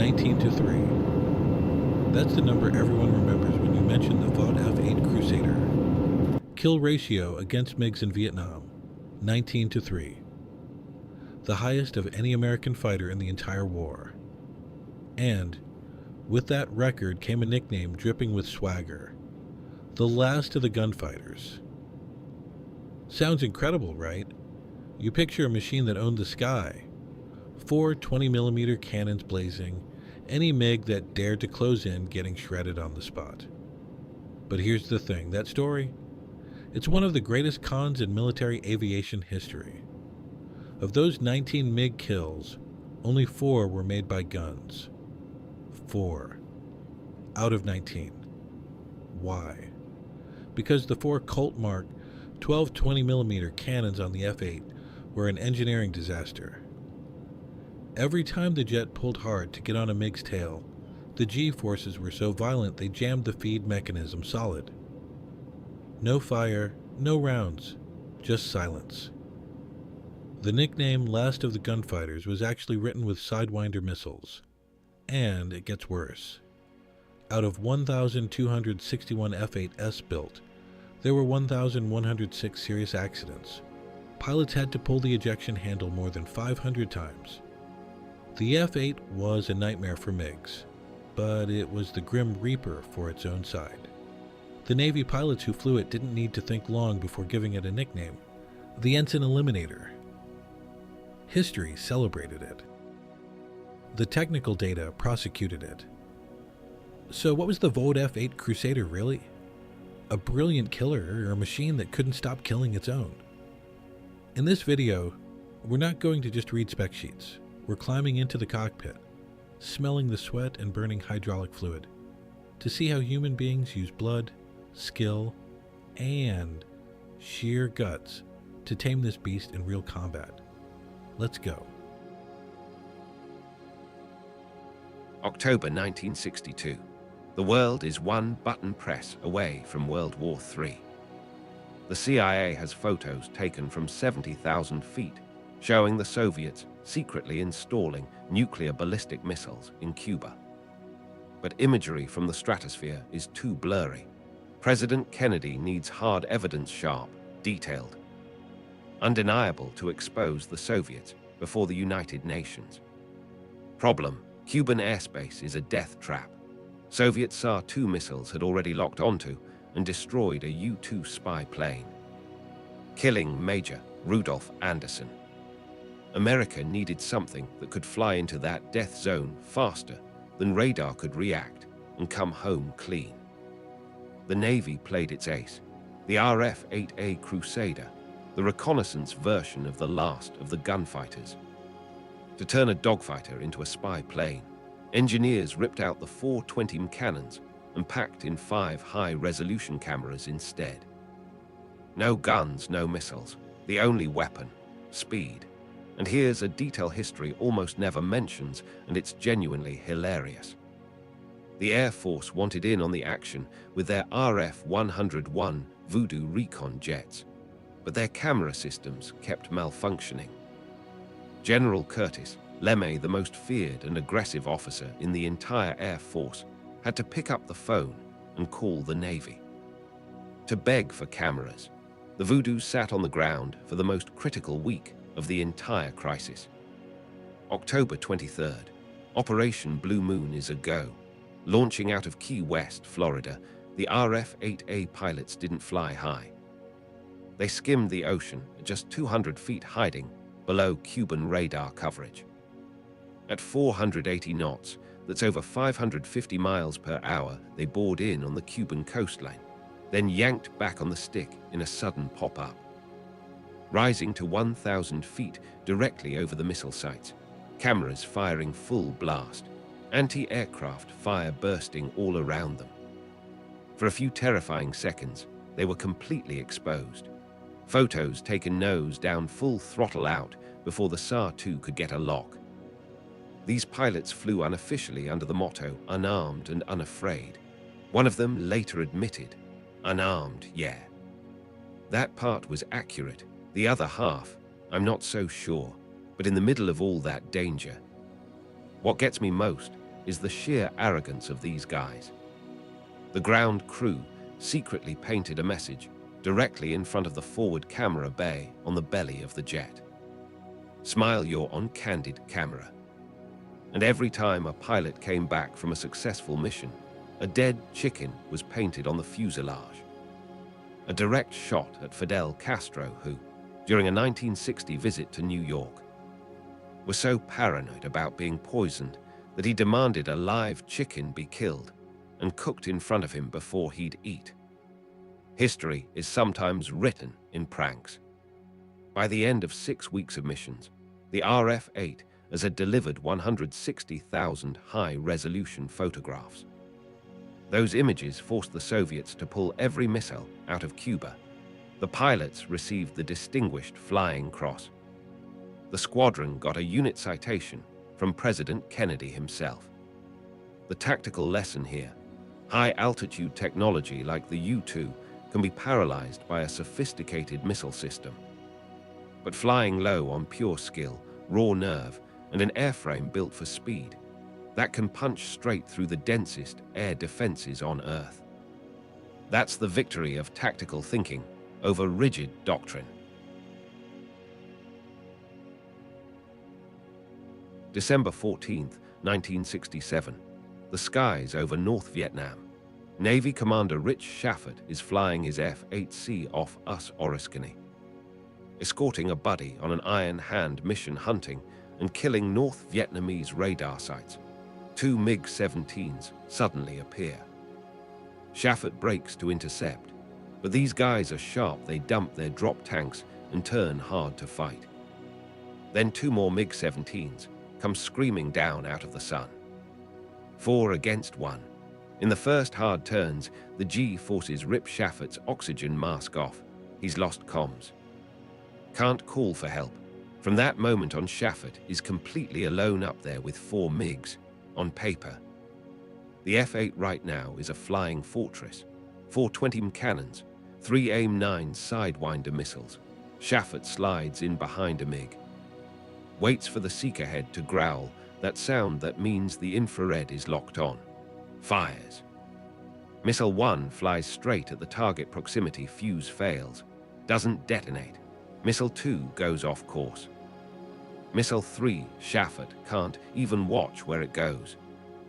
19-3. That's the number everyone remembers when you mention the Vought F-8 Crusader. Kill ratio against MiGs in Vietnam, 19-3. The highest of any American fighter in the entire war. And with that record came a nickname dripping with swagger, the last of the Gunfighters. Sounds incredible, right? You picture a machine that owned the sky. 4 20mm cannons blazing, any MiG that dared to close in getting shredded on the spot. But here's the thing, that story, it's one of the greatest cons in military aviation history. Of those 19 MiG kills, only 4 were made by guns. 4 out of 19. Why? Because the 4 Colt Mark 12 20mm cannons on the F-8 were an engineering disaster. Every time the jet pulled hard to get on a MiG's tail, the G-forces were so violent they jammed the feed mechanism solid. No fire, no rounds, just silence. The nickname Last of the Gunfighters was actually written with Sidewinder missiles. And it gets worse. Out of 1,261 F-8s built, there were 1,106 serious accidents. Pilots had to pull the ejection handle more than 500 times. The F-8 was a nightmare for MiGs, but it was the Grim Reaper for its own side. The Navy pilots who flew it didn't need to think long before giving it a nickname, the Ensign Eliminator. History celebrated it. The technical data prosecuted it. So what was the Vought F-8 Crusader really? A brilliant killer or a machine that couldn't stop killing its own? In this video, we're not going to just read spec sheets. We're climbing into the cockpit, smelling the sweat and burning hydraulic fluid, to see how human beings use blood, skill, and sheer guts to tame this beast in real combat. Let's go. October 1962. The world is one button press away from World War III. The CIA has photos taken from 70,000 feet showing the Soviets secretly installing nuclear ballistic missiles in Cuba. But imagery from the stratosphere is too blurry. President Kennedy needs hard evidence, sharp, detailed, undeniable, to expose the Soviets before the United Nations. Problem: Cuban airspace is a death trap. Soviet SAR-2 missiles had already locked onto and destroyed a U-2 spy plane, killing Major Rudolph Anderson. America needed something that could fly into that death zone faster than radar could react and come home clean. The Navy played its ace, the F-8 Crusader, the reconnaissance version of the last of the Gunfighters. To turn a Dogfighter into a spy plane, engineers ripped out the 4 20mm cannons and packed in 5 high-resolution cameras instead. No guns, no missiles, the only weapon, speed. And here's a detail history almost never mentions, and it's genuinely hilarious. The Air Force wanted in on the action with their RF-101 Voodoo recon jets, but their camera systems kept malfunctioning. General Curtis LeMay, the most feared and aggressive officer in the entire Air Force, had to pick up the phone and call the Navy to beg for cameras. The Voodoo sat on the ground for the most critical week of the entire crisis. October 23rd, Operation Blue Moon is a go. Launching out of Key West, Florida, the F-8A pilots didn't fly high. They skimmed the ocean at just 200 feet, hiding below Cuban radar coverage. At 480 knots, that's over 550 miles per hour, they bored in on the Cuban coastline, then yanked back on the stick in a sudden pop-up. Rising to 1,000 feet directly over the missile sites, cameras firing full blast, anti-aircraft fire bursting all around them. For a few terrifying seconds, they were completely exposed. Photos taken nose down, full throttle out, before the SAR-2 could get a lock. These pilots flew unofficially under the motto Unarmed and Unafraid. One of them later admitted, "Unarmed, yeah." That part was accurate. The other half, I'm not so sure. But in the middle of all that danger, what gets me most is the sheer arrogance of these guys. The ground crew secretly painted a message directly in front of the forward camera bay on the belly of the jet. Smile your on-candid camera. And every time a pilot came back from a successful mission, a dead chicken was painted on the fuselage. A direct shot at Fidel Castro, who, during a 1960 visit to New York, was so paranoid about being poisoned that he demanded a live chicken be killed and cooked in front of him before he'd eat. History is sometimes written in pranks. By the end of 6 weeks of missions, the RF-8 had delivered 160,000 high-resolution photographs. Those images forced the Soviets to pull every missile out of Cuba. The pilots received the Distinguished Flying Cross. The squadron got a unit citation from President Kennedy himself. The tactical lesson here: high-altitude technology like the U-2 can be paralyzed by a sophisticated missile system. But flying low on pure skill, raw nerve, and an airframe built for speed, that can punch straight through the densest air defenses on Earth. That's the victory of tactical thinking over rigid doctrine. December 14, 1967. The skies over North Vietnam. Navy Commander Rich Schaffert is flying his F-8C off Us-Oriskany, escorting a buddy on an Iron Hand mission hunting and killing North Vietnamese radar sites. 2 MiG-17s suddenly appear. Schaffert brakes to intercept, but these guys are sharp. They dump their drop tanks and turn hard to fight. Then 2 more MiG-17s come screaming down out of the sun. 4 against 1. In the first hard turns, the G-forces rip Schaffert's oxygen mask off. He's lost comms. Can't call for help. From that moment on, Schaffert is completely alone up there with 4 MiGs. On paper, the F-8 right now is a flying fortress. 4 20mm cannons, 3 AIM-9 Sidewinder missiles. Schaffert slides in behind a MiG. Waits for the seeker head to growl, that sound that means the infrared is locked on. Fires. Missile 1 flies straight at the target proximity. Fuse fails. Doesn't detonate. Missile 2 goes off course. Missile 3, Schaffert can't even watch where it goes.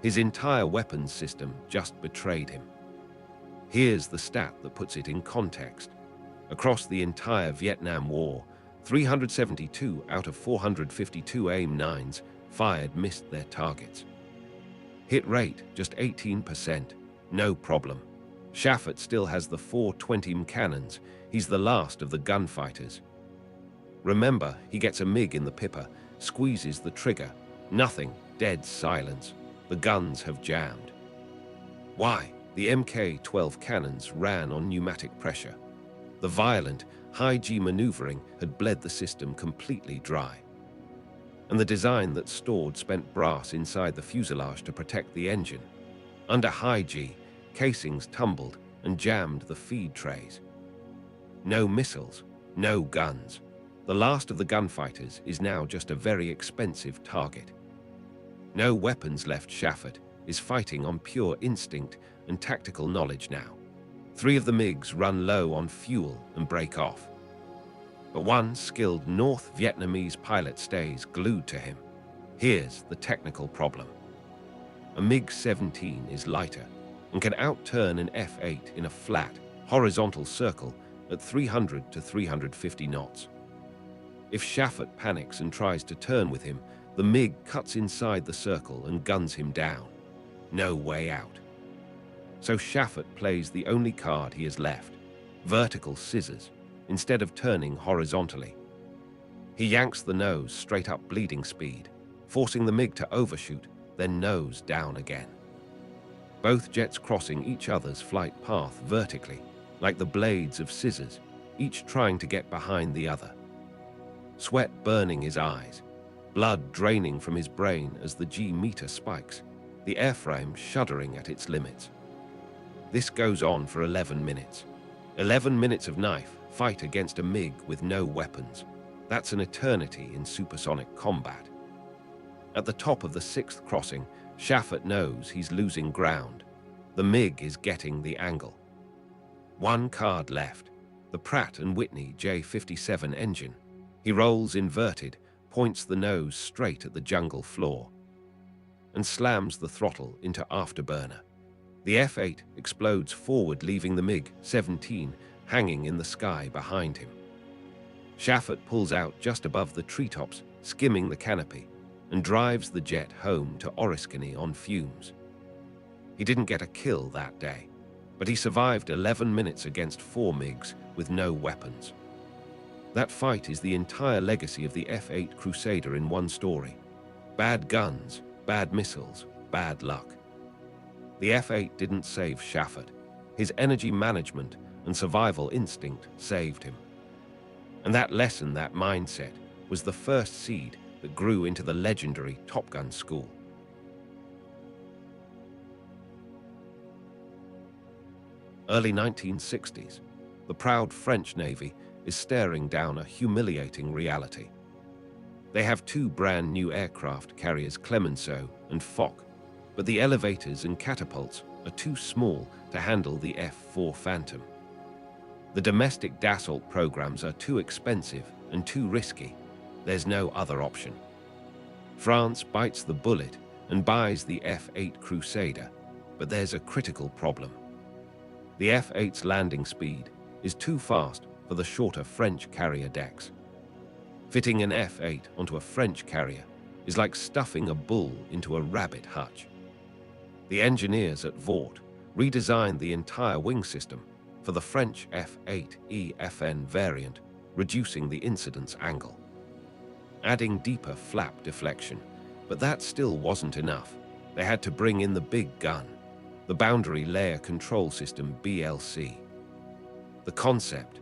His entire weapons system just betrayed him. Here's the stat that puts it in context. Across the entire Vietnam War, 372 out of 452 AIM-9s fired missed their targets. Hit rate just 18%, no problem. Schaffert still has the 4 20mm cannons. He's the last of the gunfighters. Remember, he gets a MiG in the pipper, squeezes the trigger. Nothing, dead silence. The guns have jammed. Why? The Mk-12 cannons ran on pneumatic pressure. The violent, high-G maneuvering had bled the system completely dry. And the design that stored spent brass inside the fuselage to protect the engine. Under high-G, casings tumbled and jammed the feed trays. No missiles, no guns. The last of the gunfighters is now just a very expensive target. No weapons left. Schaffert is fighting on pure instinct and tactical knowledge now. 3 of the MiGs run low on fuel and break off. But one skilled North Vietnamese pilot stays glued to him. Here's the technical problem. A MiG-17 is lighter and can outturn an F-8 in a flat, horizontal circle at 300 to 350 knots. If Schaffert panics and tries to turn with him, the MiG cuts inside the circle and guns him down. No way out. So Schaffert plays the only card he has left, vertical scissors, instead of turning horizontally. He yanks the nose straight up bleeding speed, forcing the MiG to overshoot, then nose down again. Both jets crossing each other's flight path vertically, like the blades of scissors, each trying to get behind the other. Sweat burning his eyes, blood draining from his brain as the G-meter spikes, the airframe shuddering at its limits. This goes on for 11 minutes. 11 minutes of knife fight against a MiG with no weapons. That's an eternity in supersonic combat. At the top of the 6th crossing, Schaffert knows he's losing ground. The MiG is getting the angle. One card left, the Pratt & Whitney J57 engine. He rolls inverted, points the nose straight at the jungle floor, and slams the throttle into afterburner. The F-8 explodes forward, leaving the MiG-17 hanging in the sky behind him. Schaffert pulls out just above the treetops, skimming the canopy, and drives the jet home to Oriskany on fumes. He didn't get a kill that day, but he survived 11 minutes against 4 MiGs with no weapons. That fight is the entire legacy of the F-8 Crusader in one story. Bad guns, bad missiles, bad luck. The F-8 didn't save Schaffert. His energy management and survival instinct saved him. And that lesson, that mindset, was the first seed that grew into the legendary Top Gun school. Early 1960s, the proud French Navy is staring down a humiliating reality. They have 2 brand new aircraft carriers, Clemenceau and Foch, but the elevators and catapults are too small to handle the F-4 Phantom. The domestic Dassault programs are too expensive and too risky. There's no other option. France bites the bullet and buys the F-8 Crusader, but there's a critical problem. The F-8's landing speed is too fast for the shorter French carrier decks. Fitting an F-8 onto a French carrier is like stuffing a bull into a rabbit hutch. The engineers at Vought redesigned the entire wing system for the French F-8E FN variant, reducing the incidence angle, adding deeper flap deflection, but that still wasn't enough. They had to bring in the big gun, the Boundary Layer Control System BLC. The concept: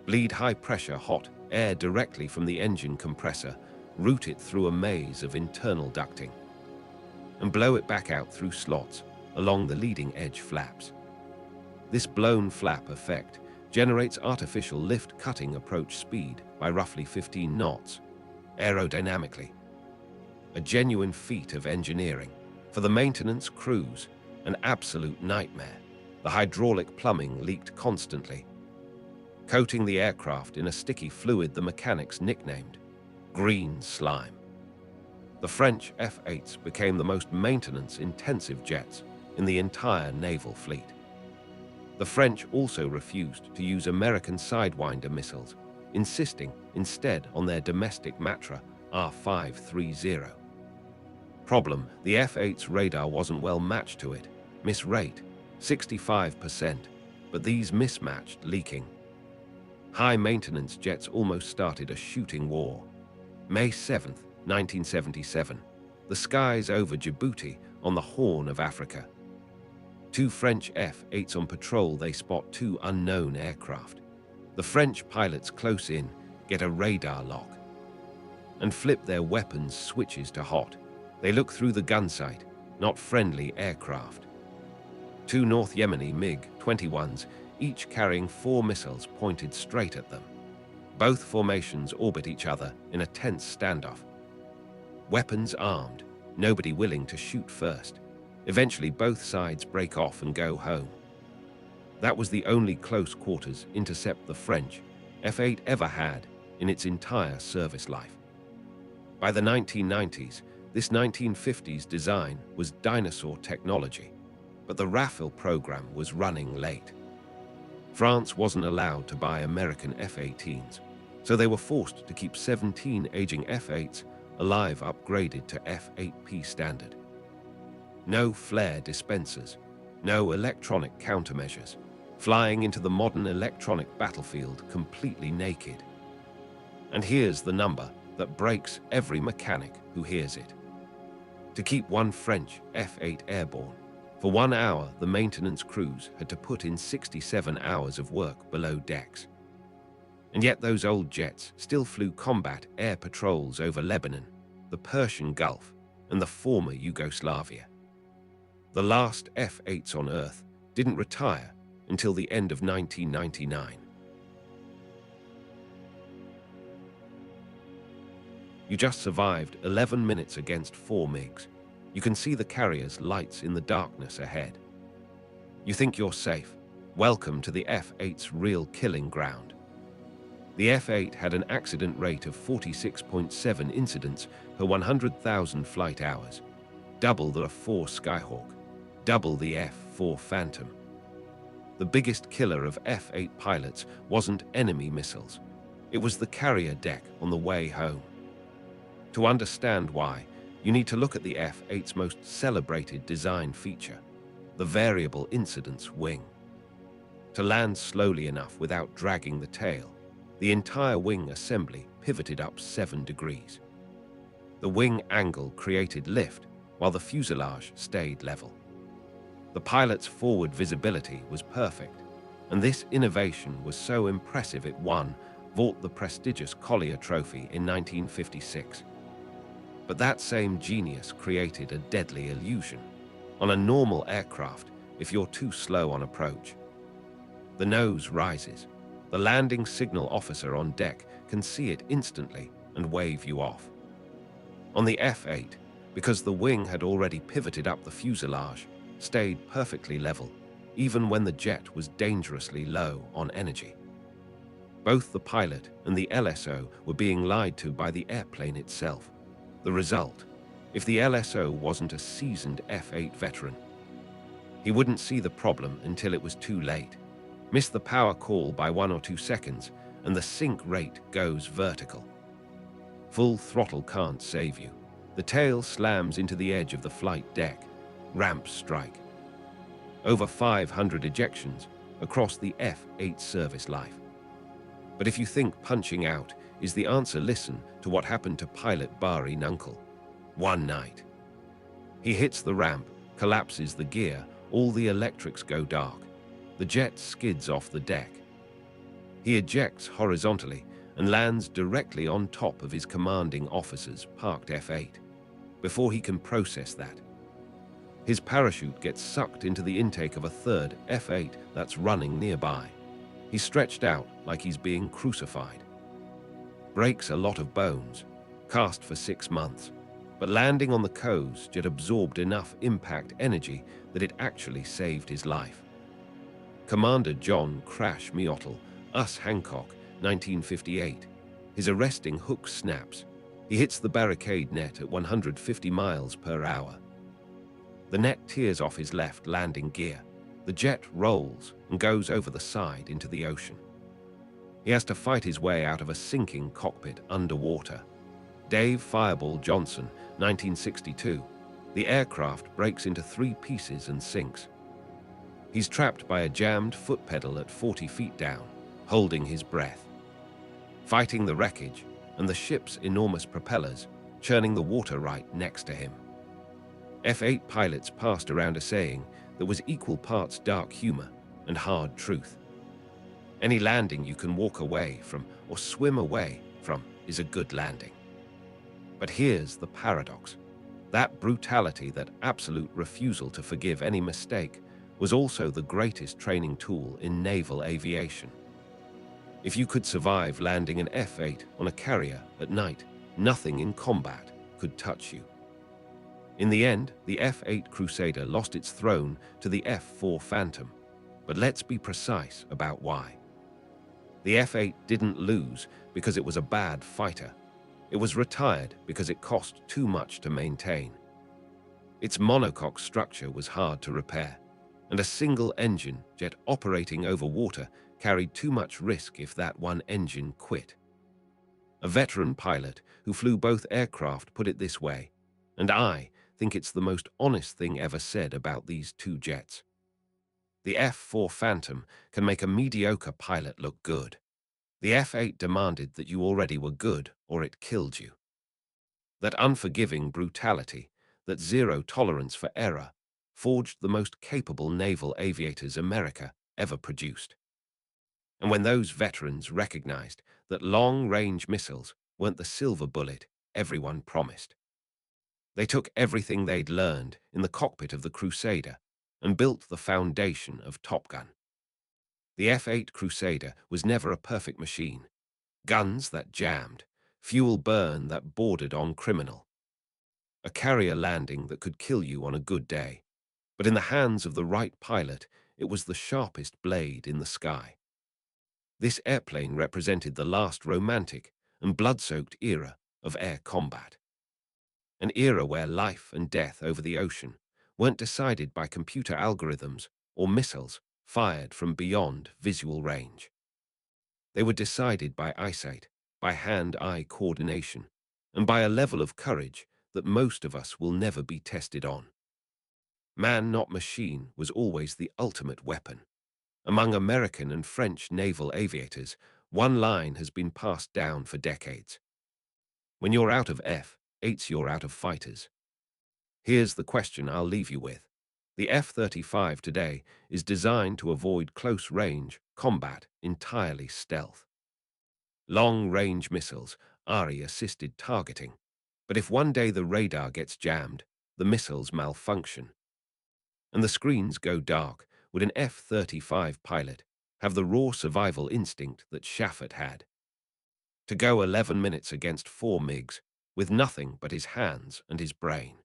bleed high-pressure hot air directly from the engine compressor, route it through a maze of internal ducting, and blow it back out through slots along the leading edge flaps. This blown flap effect generates artificial lift cutting approach speed by roughly 15 knots, aerodynamically. A genuine feat of engineering. For the maintenance crews, an absolute nightmare. The hydraulic plumbing leaked constantly, coating the aircraft in a sticky fluid the mechanics nicknamed green slime. The French F-8s became the most maintenance-intensive jets in the entire naval fleet. The French also refused to use American Sidewinder missiles, insisting instead on their domestic Matra R530. Problem: the F-8's radar wasn't well matched to it. Miss rate, 65%, but these mismatched leaking. High-maintenance jets almost started a shooting war. May 7, 1977, the skies over Djibouti on the Horn of Africa. 2 French F-8s on patrol, they spot 2 unknown aircraft. The French pilots close in, get a radar lock, and flip their weapons switches to hot. They look through the gun sight, not friendly aircraft. 2 North Yemeni MiG-21s, each carrying 4 missiles pointed straight at them. Both formations orbit each other in a tense standoff. Weapons armed, nobody willing to shoot first. Eventually, both sides break off and go home. That was the only close quarters intercept the French F-8 ever had in its entire service life. By the 1990s, this 1950s design was dinosaur technology, but the Rafale program was running late. France wasn't allowed to buy American F-18s, so they were forced to keep 17 aging F-8s alive, upgraded to F-8P standard. No flare dispensers, no electronic countermeasures, flying into the modern electronic battlefield completely naked. And here's the number that breaks every mechanic who hears it. To keep 1 French F-8 airborne, for 1 hour the maintenance crews had to put in 67 hours of work below decks. And yet those old jets still flew combat air patrols over Lebanon, the Persian Gulf, and the former Yugoslavia. The last F-8s on Earth didn't retire until the end of 1999. You just survived 11 minutes against 4 MiGs. You can see the carrier's lights in the darkness ahead. You think you're safe. Welcome to the F-8's real killing ground. The F-8 had an accident rate of 46.7 incidents per 100,000 flight hours, double the F-4 Skyhawk, double the F-4 Phantom. The biggest killer of F-8 pilots wasn't enemy missiles. It was the carrier deck on the way home. To understand why, you need to look at the F-8's most celebrated design feature, the variable incidence wing. To land slowly enough without dragging the tail, the entire wing assembly pivoted up 7 degrees. The wing angle created lift, while the fuselage stayed level. The pilot's forward visibility was perfect, and this innovation was so impressive it won Vought the prestigious Collier Trophy in 1956. But that same genius created a deadly illusion. On a normal aircraft, if you're too slow on approach, the nose rises. The landing signal officer on deck can see it instantly and wave you off. On the F-8, because the wing had already pivoted up, the fuselage stayed perfectly level, even when the jet was dangerously low on energy. Both the pilot and the LSO were being lied to by the airplane itself. The result, if the LSO wasn't a seasoned F-8 veteran, he wouldn't see the problem until it was too late. Miss the power call by 1 or 2 seconds, and the sink rate goes vertical. Full throttle can't save you. The tail slams into the edge of the flight deck. Ramps strike. Over 500 ejections across the F-8 service life. But if you think punching out is the answer, listen to what happened to pilot Barry Nunkel. One night, he hits the ramp, collapses the gear, all the electrics go dark. The jet skids off the deck. He ejects horizontally and lands directly on top of his commanding officer's parked F-8. Before he can process that, his parachute gets sucked into the intake of a third F-8 that's running nearby. He's stretched out like he's being crucified. Breaks a lot of bones, cast for 6 months, but landing on the coast jet absorbed enough impact energy that it actually saved his life. Commander John Crash Miottl, US Hancock, 1958. His arresting hook snaps. He hits the barricade net at 150 miles per hour. The net tears off his left landing gear. The jet rolls and goes over the side into the ocean. He has to fight his way out of a sinking cockpit underwater. Dave Fireball Johnson, 1962. The aircraft breaks into 3 pieces and sinks. He's trapped by a jammed foot pedal at 40 feet down, holding his breath. Fighting the wreckage and the ship's enormous propellers, churning the water right next to him. F-8 pilots passed around a saying that was equal parts dark humor and hard truth. Any landing you can walk away from or swim away from is a good landing. But here's the paradox. That brutality, that absolute refusal to forgive any mistake, was also the greatest training tool in naval aviation. If you could survive landing an F-8 on a carrier at night, nothing in combat could touch you. In the end, the F-8 Crusader lost its throne to the F-4 Phantom, but let's be precise about why. The F-8 didn't lose because it was a bad fighter. It was retired because it cost too much to maintain. Its monocoque structure was hard to repair, and a single engine jet operating over water carried too much risk if that one engine quit. A veteran pilot who flew both aircraft put it this way, and I think it's the most honest thing ever said about these two jets. The F-4 Phantom can make a mediocre pilot look good. The F-8 demanded that you already were good or it killed you. That unforgiving brutality, that zero tolerance for error, forged the most capable naval aviators America ever produced. And when those veterans recognized that long-range missiles weren't the silver bullet everyone promised, they took everything they'd learned in the cockpit of the Crusader and built the foundation of Top Gun. The F-8 Crusader was never a perfect machine. Guns that jammed, fuel burn that bordered on criminal. a carrier landing that could kill you on a good day. But in the hands of the right pilot, it was the sharpest blade in the sky. This airplane represented the last romantic and blood-soaked era of air combat. An era where life and death over the ocean weren't decided by computer algorithms or missiles fired from beyond visual range. They were decided by eyesight, by hand-eye coordination, and by a level of courage that most of us will never be tested on. Man, not machine, was always the ultimate weapon. Among American and French naval aviators, one line has been passed down for decades. When you're out of F-8s, you're out of fighters. Here's the question I'll leave you with. The F-35 today is designed to avoid close-range combat, entirely stealth. Long-range missiles, RE-assisted targeting. But if one day the radar gets jammed, the missiles malfunction, and the screens go dark, would an F-35 pilot have the raw survival instinct that Schaffert had? To go 11 minutes against 4 MiGs with nothing but his hands and his brain?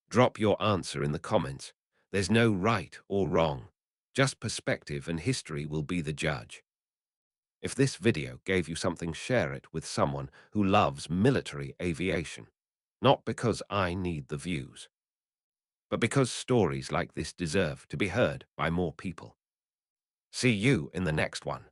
Drop your answer in the comments. There's no right or wrong. Just perspective, and history will be the judge. If this video gave you something, share it with someone who loves military aviation. Not because I need the views, but because stories like this deserve to be heard by more people. See you in the next one.